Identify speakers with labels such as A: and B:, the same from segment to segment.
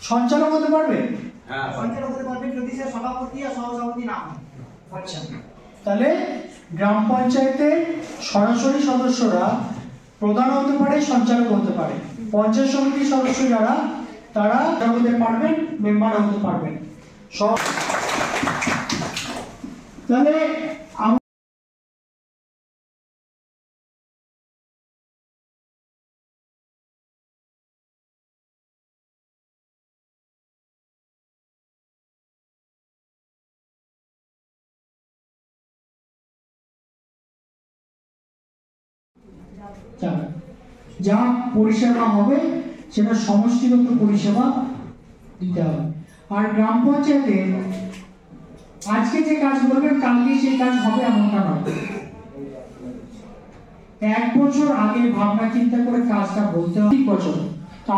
A: সঞ্চালক হতে পারবে?
B: হ্যাঁ,
A: সঞ্চালক হতে পারবে যদি সে সভাপতি আর সহসভাপতি না হয়। আচ্ছা, তাহলে গ্রাম পঞ্চায়েতের সরাসরি সদস্যরা প্রধান হতে পারে, সঞ্চালক হতে পারে। পঞ্চায়েত সমিতির সদস্য যারা তারা হতে পারবেন, মেম্বার হতে পারবেন সব। তাহলে যা পরিষেবা হবে সেটা সমষ্টিগত পরিষেবা দিতে হবে। আর গ্রাম পঞ্চায়েতে আজকে যে কাজ করবেন কালকে সেই কাজ হবে এমনটা নয়। 1 বছর আগে ভাবনা চিন্তা করে কাজটা বলতে হবে।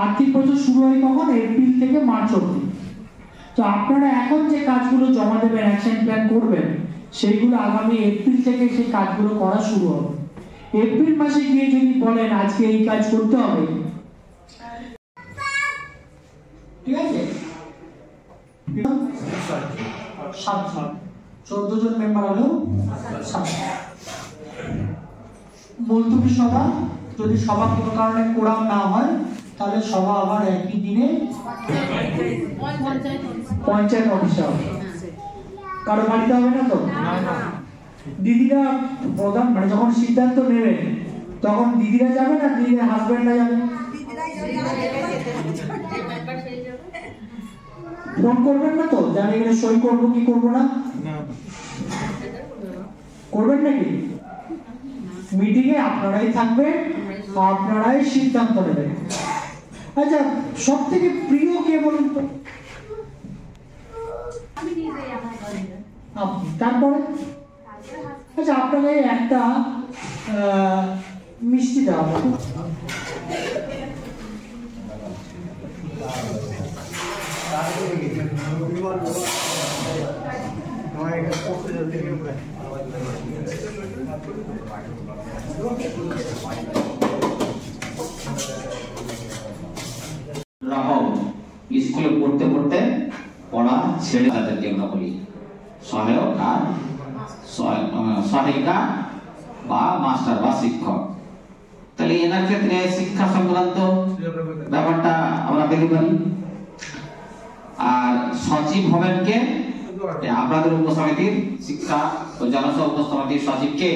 A: আর্থিক বছর শুরু হয় কখন? এপ্রিল থেকে মার্চ অবধি। তো আপনারা এখন যে কাজগুলো জমা দেবেন, অ্যাকশন প্ল্যান করবেন, সেইগুলো আগামী এপ্রিল থেকে সেই কাজগুলো করা শুরু হবে। এপ্রিল মাসে গিয়ে যদি বলেন আজকে এই কাজ করতে হবে, ঠিক আছে, 14 জন মেম্বার হলেও মুলতবি সভা, যদি সভা কোনো কারণে কোরাম না হয় তাহলে সভা আবার একই দিনে পঞ্চায়েত অফিসে হবে। কারো বাড়িতে হবে না তো? দিদিরা প্রধান, মানে যখন সিদ্ধান্ত নেবেন তখন দিদিরা যাবে না দিদিরা হাজবেন্ডরা যাবে? ফোন করবেন না তো জানি এখানে সই করবো কি করবো না? করবেন নাকি? মিটিং এ আপনারাই থাকবেন, আপনারাই সিদ্ধান্ত নেবেন। আচ্ছা, সব থেকে প্রিয় কে বলুন তো? আপনি। তারপরে আচ্ছা, আপনাকে একটা মিষ্টি দেওয়া হবে।
C: স্কুলে পড়তে পড়তে পড়া ছেড়ে তাদেরকে আমরা বলি সহায়ক আর সহায়িকা বা মাস্টার বা শিক্ষক। তাহলে এনার ক্ষেত্রে শিক্ষা সংক্রান্ত ব্যাপারটা আমরা পেতে পারি। আর সচিব হবেন কে? আপনাদের উপসমিতির শিক্ষা ও জনসেবা উপসমিতির সচিব কে?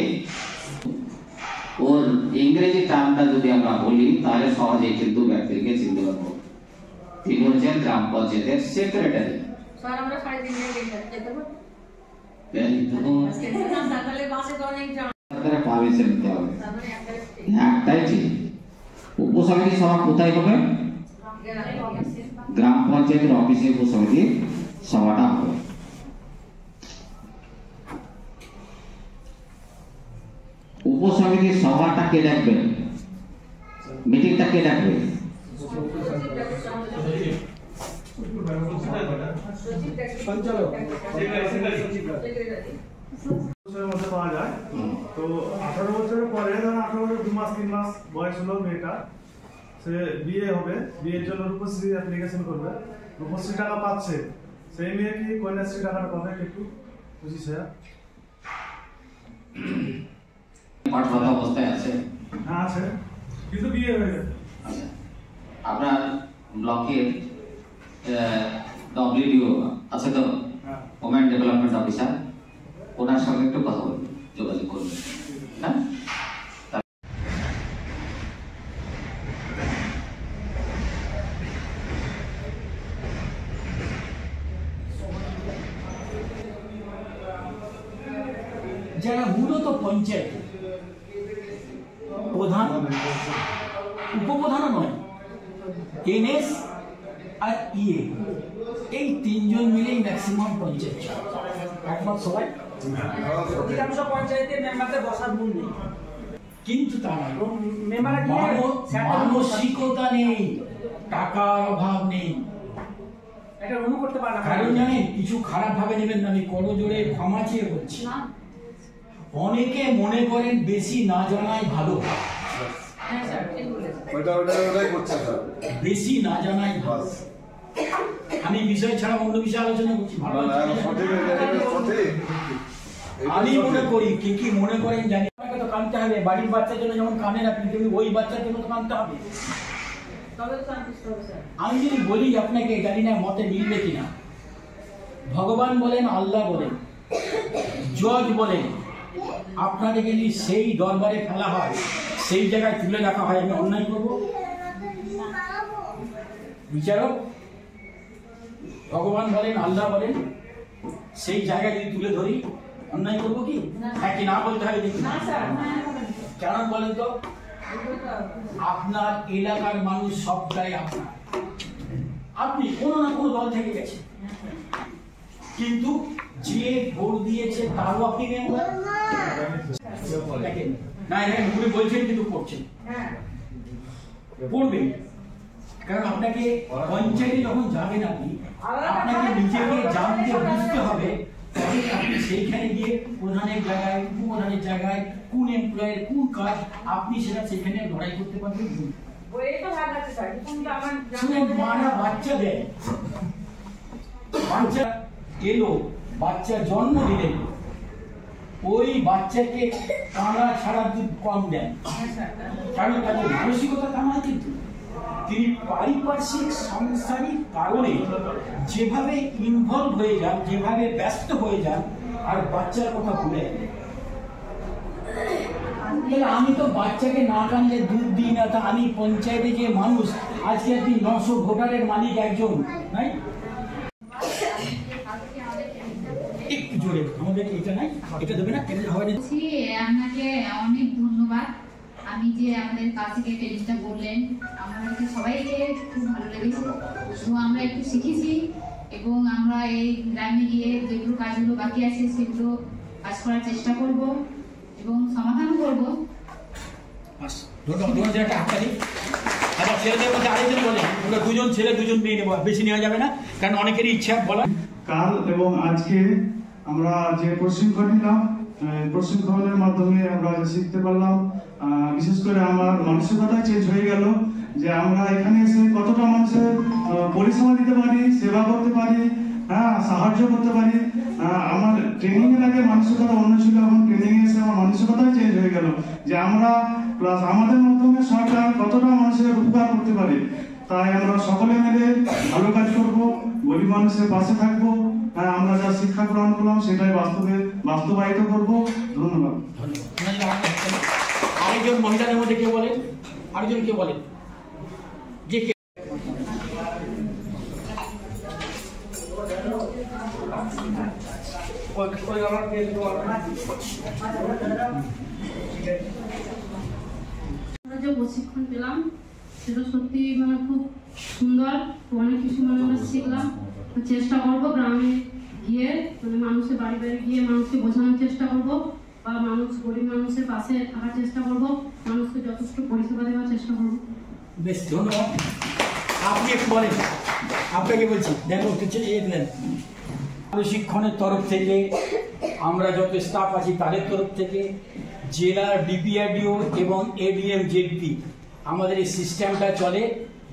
C: ওর ইংরেজি টার্মটা যদি আমরা বলি তাহলে সহজেই কিন্তু ব্যক্তিকে চিনতে পারবো। তিনি হচ্ছেন গ্রাম পঞ্চায়েতের সেক্রেটারি।
D: স্যার আমরা 3.5 দিন আগে যেতে পারবো?
C: পারমিশন নিতে হবে। একটাই ঠিক। উপসমিতি সভা কোথায় হবে? গ্রাম পঞ্চায়েতের অফিসে উপসমিতির সভাটা হবে। উপসমিতির সভাটা কে ডাকবেন? মিটিংটা কে ডাকবে?
E: পাওয়া যায়। তো 18 বছরের পরে, ধরুন 18 বছর 2 মাস 3 মাস বয়স হলো মেয়েটা, সে বিয়ে হবে, বিয়ের জন্য রূপশ্রী অ্যাপ্লিকেশন করবে। রূপশ্রী টাকা পাচ্ছে, সেই মেয়ে কি কন্যাশ্রী টাকাটা পাবে একটু 25,000?
C: পাঠরত অবস্থায় আছে।
E: হ্যাঁ আছে, কিন্তু বিয়ে হয়ে গেছে।
C: আচ্ছা, আপনার ব্লকের ডব্লিউডিও আছে তো,
E: হ্যাঁ
C: ওমেন ডেভেলপমেন্ট অফিসার, ওনার সঙ্গে একটু কথা বলবেন, যোগাযোগ করবেন। হ্যাঁ,
B: যারা মূলত পঞ্চায়েত প্রধান, উপপ্রধানও নয়, এনএস আর ইএ, এই তিনজন মিলেই ম্যাক্সিমাম পঞ্চায়েত একমত সবাই।
F: অধিকাংশ পঞ্চায়েতে মেম্বারদের বসার ভুল নেই,
B: কিন্তু তা নয়,
F: মেম্বাররা
B: মানসিকতা নেই, টাকার অভাব নেই।
F: এটা অনু করতে পারে না।
B: কারণ জানেন, কিছু খারাপ ভাবে নেবেন না, আমি করজোড়ে ক্ষমা চেয়ে বলছি। অনেকে মনে করেন বেশি না জানাই ভালো,
D: হ্যাঁ স্যার ঠিক বলেছেন।
G: ওটাই করছে স্যার।
B: বেশি না জানাই ভালো। আমি বিষয় ছাড়া অন্য বিষয়ে আলোচনা করছি, ভালো
G: না, না, সঠিক, এটা সঠিক।
B: আমি মনে করি কি কি মনে করেন জানি, আপনাকে তো কানতে হবে। বাড়ির বাচ্চার জন্য যেমন কানে রাখি, তেমনি ওই বাচ্চার জন্য তো কানতে হবে।
D: তবে তো সন্তুষ্ট হবে স্যার।
B: আমি যদি বলি আপনাকে, জানি না মতে মিলবে কিনা, ভগবান বলেন, আল্লাহ বলেন, জজ বলেন, আপনাকে যদি সেই দরবারে ফেলা হয়, সেই জায়গায় তুলে রাখা হয়, আমি অন্যায় করবো? বিচারক ভগবান বলেন, আল্লাহ বলেন, সেই জায়গায় যদি তুলে ধরি, অন্যায় করবো কি? হ্যাঁ কি না বলতে হবে দেখুন।
D: না স্যার, হ্যাঁ বলেন।
B: কেন বলেন তো? আপনার এলাকার মানুষ সবটাই আপনার, আপনি কোনো না কোনো দল থেকে গেছেন, কিন্তু যে ভোট দিয়েছে তারও আপনি মেম্বার। দেখেন না, এখানে মুখে বলছেন কিন্তু করছেন,
D: হ্যাঁ
B: পড়বেন। কারণ আপনাকে পঞ্চায়েতে যখন যাবেন, আপনাকে নিজেকে জানতে বুঝতে হবে, তবে আপনি সেইখানে গিয়ে প্রধানের জায়গায়, উপপ্রধানের জায়গায়, কোন এমপ্লয়ের কোন কাজ, আপনি সেটা সেখানে লড়াই করতে পারবেন।
D: বইয়ে তো ভাগ আছে স্যার, কিন্তু আমার
B: শুনে মারা বাচ্চা দেয়, বাচ্চা এলো, বাচ্চা জন্ম দিলেন, ওই বাচ্চাকে কাঁড়া ছাড়া দুধ কম দেন, কারণ তাদের মানসিকতা কামায়। কিন্তু তিনি পারিপার্শ্বিক সাংসারিক কারণে যেভাবে ইনভলভ হয়ে যান, যেভাবে ব্যস্ত হয়ে যান, আর বাচ্চার কথা ভুলে যান। আমি তো বাচ্চাকে না কানলে দুধ দিই না, তা আমি পঞ্চায়েতে যে মানুষ, আজকে আপনি 900 ভোটারের মালিক একজন, নাই? একটু জোরে আমাদের এটা নাই, এটা দেবে না, এটা হবে না।
H: আপনাকে অনেক ধন্যবাদ। আমি যে আমাদের কাছ থেকে ট্রেনিংটা বললেন, আমাদেরকে সবাইকে খুব ভালো লেগেছে। তো আমরা একটু শিখেছি এবং আমরা এই গ্রামে গিয়ে যেগুলো কাজগুলো বাকি আছে সেগুলো কাজ করার চেষ্টা করব এবং সমাধান করব।
B: ছেলেদের মধ্যে আরেকজন বলে, ওরা 2জন ছেলে 2জন মেয়ে নেবো, বেশি নেওয়া যাবে না, কারণ অনেকেরই ইচ্ছা বলা।
E: কাল এবং আজকে আমরা যে প্রশিক্ষণ নিলাম, প্রশিক্ষণের মাধ্যমে আমরা শিখতে পারলাম, বিশেষ করে আমার মানসিকতা চেঞ্জ হয়ে গেল, যে আমরা এখানে এসে কতটা মানুষের পরিষেবা দিতে পারি, সেবা করতে পারি, হ্যাঁ সাহায্য করতে পারি। আমার ট্রেনিং এর আগে মানসিকতা অন্য ছিল, এখন ট্রেনিং এসে আমার মানসিকতাই চেঞ্জ হয়ে গেল, যে আমরা প্লাস আমাদের মাধ্যমে সরকার কতটা মানুষের উপকার করতে পারে। তাই আমরা সকলে মিলে ভালো কাজ করব, গরিব মানুষের পাশে থাকবো। হ্যাঁ, আমরা যা শিক্ষা গ্রহণ করলাম সেটাই বাস্তবায়িত করব। ধন্যবাদ।
B: আরেকজন মহিলাদের মধ্যে কে বলেন, আরেকজন কে বলেন, যে কে?
D: আমরা যে প্রশিক্ষণ পেলাম সেটা সত্যি মানে খুব সুন্দর, অনেক কিছু মানে আমরা শিখলাম। তো চেষ্টা করবো গ্রামে গিয়ে, মানে মানুষের বাড়ি বাড়ি গিয়ে মানুষকে বোঝানোর চেষ্টা করব, বা মানুষ গরিব মানুষের পাশে থাকার চেষ্টা করব, মানুষকে যথেষ্ট পরিষেবা দেওয়ার চেষ্টা করব।
B: বেশ, ধন্যবাদ। আপনি একটু বলেন, আপনাকে বলছি, দেখো প্রশিক্ষণের তরফ থেকে, আমরা যত স্টাফ আছি তাদের তরফ থেকে, জেলার ডিপিআরডিও এবং এডিএম জেডপি, আমাদের এই সিস্টেমটা চলে।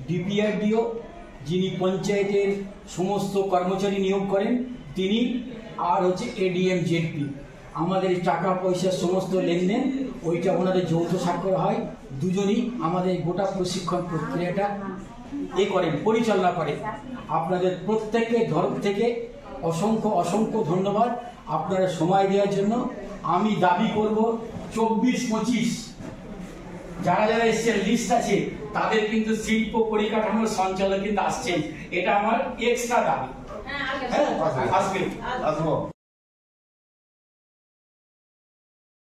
B: ডিপিআরডিও যিনি পঞ্চায়েতের সমস্ত কর্মচারী নিয়োগ করেন তিনি, আর হচ্ছে এডিএম জেডপি। আমাদের টাকা পয়সার সমস্ত লেনদেন ওইটা ওনাদের যৌথ স্বাক্ষর হয়। দুজনই আমাদের গোটা প্রশিক্ষণ প্রক্রিয়াটা করেন, পরিচালনা করেন। আপনাদের প্রত্যেকের তরফ থেকে অসংখ্য অসংখ্য ধন্যবাদ আপনারা সময় দেওয়ার জন্য। আমি দাবি করব 24-25 যারা যারা এসছেন লিস্ট আছে তাদের কিন্তু শিল্প পরিকাঠামোর সঞ্চালক কিন্তু আসছেন, এটা আমার এক্সট্রা দাবি। হ্যাঁ, আসবে।